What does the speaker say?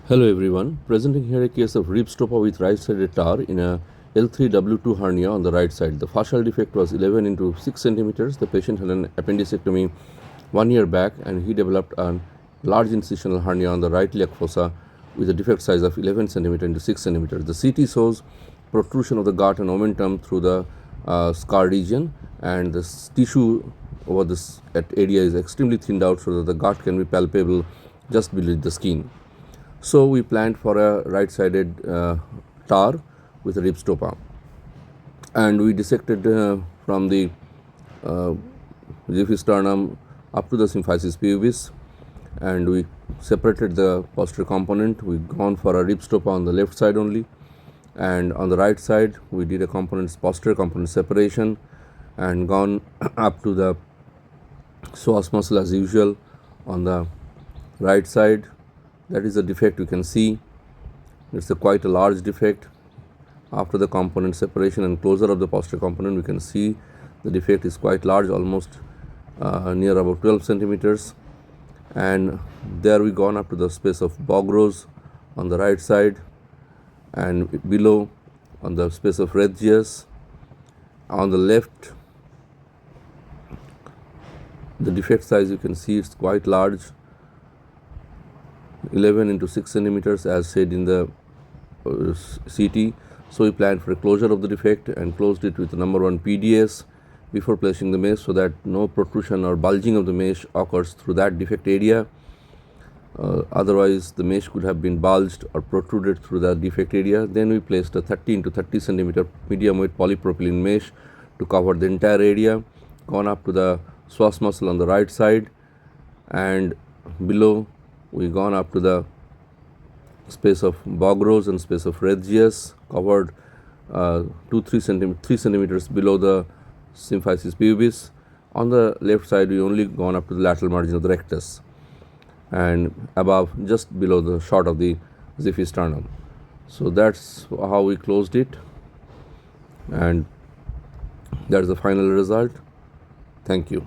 Hello everyone, presenting here a case of rib stopper with right-sided TAR in a L3W2 hernia on the right side. The fascial defect was 11 into 6 centimeters. The patient had an appendicectomy 1 year back and he developed a large incisional hernia on the right iliac fossa with a defect size of 11 centimeter into 6 centimeters. The CT shows protrusion of the gut and omentum through the scar region, and the tissue over this area is extremely thinned out so that the gut can be palpable just beneath the skin. So we planned for a right-sided TAR with a rib stopper, and we dissected from the sternum up to the symphysis pubis, and we separated the posterior component. We gone for a rib stopper on the left side only, and on the right side we did a posterior component separation and gone up to the psoas muscle as usual on the right side. That is the defect you can see. It's quite a large defect. After the component separation and closure of the posterior component, we can see the defect is quite large, almost near about 12 centimeters. And there we gone up to the space of Bogrose on the right side, and below on the space of Retzius. On the left, the defect size you can see it's quite large, 11 into 6 centimeters as said in the CT. So we planned for a closure of the defect and closed it with number 1 PDS before placing the mesh, so that no protrusion or bulging of the mesh occurs through that defect area. Otherwise the mesh could have been bulged or protruded through the defect area. Then we placed a 30 into 30 centimeter medium weight polypropylene mesh to cover the entire area, gone up to the psoas muscle on the right side, and below we gone up to the space of Bogrose and space of Retzius, covered 3 centimeters below the symphysis pubis. On the left side we only gone up to the lateral margin of the rectus, and above just below the short of the sternum. So that's how we closed it, and that's the final result. Thank you.